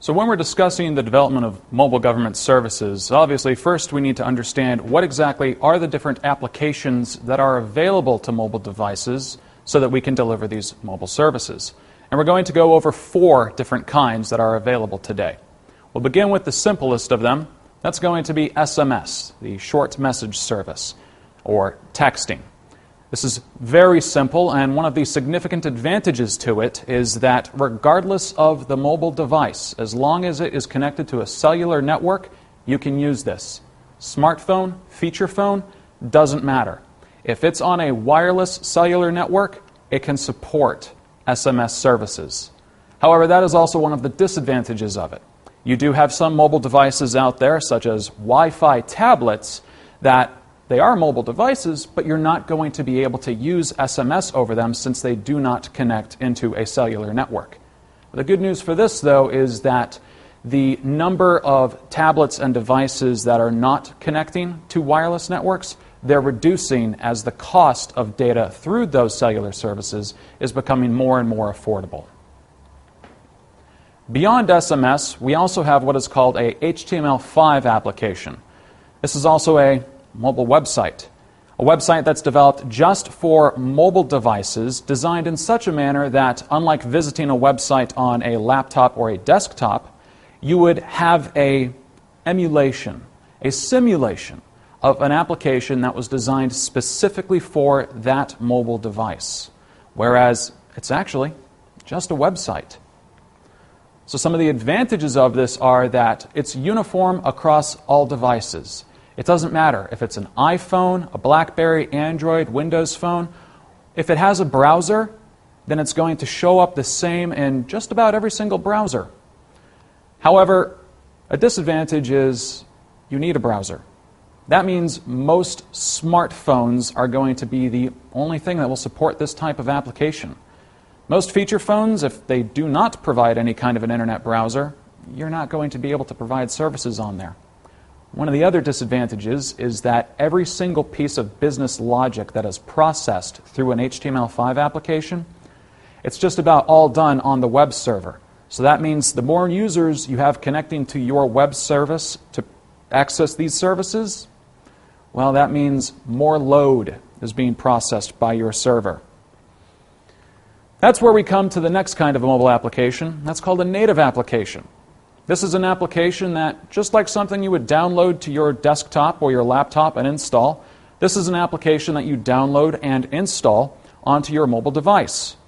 So when we're discussing the development of mobile government services, obviously first we need to understand what exactly are the different applications that are available to mobile devices so that we can deliver these mobile services. And we're going to go over 4 different kinds that are available today. We'll begin with the simplest of them. That's going to be SMS, the short message service, or texting. This is very simple, and one of the significant advantages to it is that regardless of the mobile device, as long as it is connected to a cellular network, you can use this. Smartphone, feature phone, doesn't matter. If it's on a wireless cellular network, it can support SMS services. However, that is also one of the disadvantages of it. You do have some mobile devices out there, such as Wi-Fi tablets, that they are mobile devices, but you're not going to be able to use SMS over them since they do not connect into a cellular network. The good news for this, though, is that the number of tablets and devices that are not connecting to wireless networks, they're reducing as the cost of data through those cellular services is becoming more and more affordable. Beyond SMS, we also have what is called a HTML5 application. This is also a mobile website. A website that's developed just for mobile devices, designed in such a manner that, unlike visiting a website on a laptop or a desktop, you would have an emulation, a simulation of an application that was designed specifically for that mobile device, whereas it's actually just a website. So some of the advantages of this are that it's uniform across all devices. It doesn't matter if it's an iPhone, a BlackBerry, Android, Windows phone. If it has a browser, then it's going to show up the same in just about every single browser. However, a disadvantage is you need a browser. That means most smartphones are going to be the only thing that will support this type of application. Most feature phones, if they do not provide any kind of an internet browser, you're not going to be able to provide services on there. One of the other disadvantages is that every single piece of business logic that is processed through an HTML5 application, it's just about all done on the web server. So that means the more users you have connecting to your web service to access these services, well, that means more load is being processed by your server. That's where we come to the next kind of a mobile application. That's called a native application. This is an application that, just like something you would download to your desktop or your laptop and install, this is an application that you download and install onto your mobile device.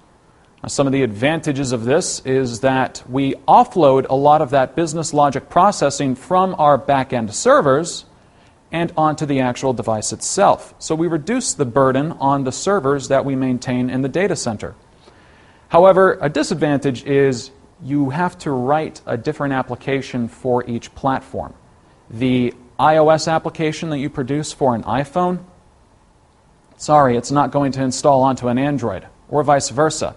Now, some of the advantages of this is that we offload a lot of that business logic processing from our back-end servers and onto the actual device itself. So we reduce the burden on the servers that we maintain in the data center. However, a disadvantage is you have to write a different application for each platform. The iOS application that you produce for an iPhone, sorry, it's not going to install onto an Android, or vice versa.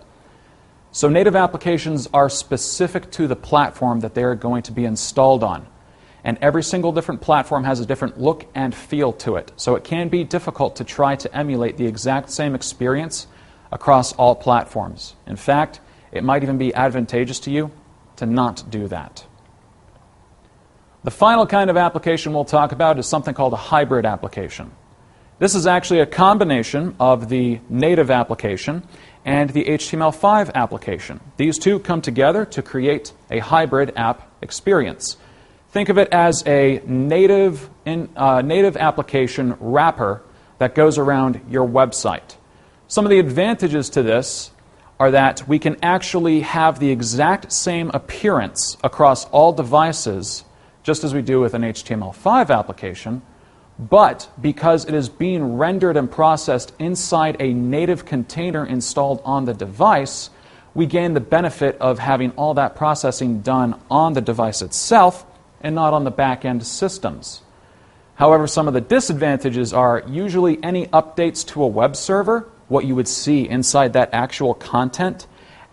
So native applications are specific to the platform that they are going to be installed on. And every single different platform has a different look and feel to it. So it can be difficult to try to emulate the exact same experience across all platforms. In fact, it might even be advantageous to you to not do that. The final kind of application we'll talk about is something called a hybrid application. This is actually a combination of the native application and the HTML5 application. These two come together to create a hybrid app experience. Think of it as a native application wrapper that goes around your website. Some of the advantages to this are that we can actually have the exact same appearance across all devices, just as we do with an HTML5 application, but because it is being rendered and processed inside a native container installed on the device, we gain the benefit of having all that processing done on the device itself and not on the back-end systems. However, some of the disadvantages are usually any updates to a web server, what you would see inside that actual content,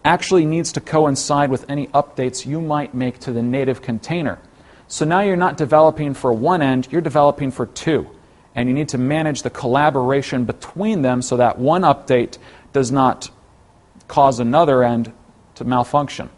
actually needs to coincide with any updates you might make to the native container. So now you're not developing for one end, you're developing for two. And you need to manage the collaboration between them so that one update does not cause another end to malfunction.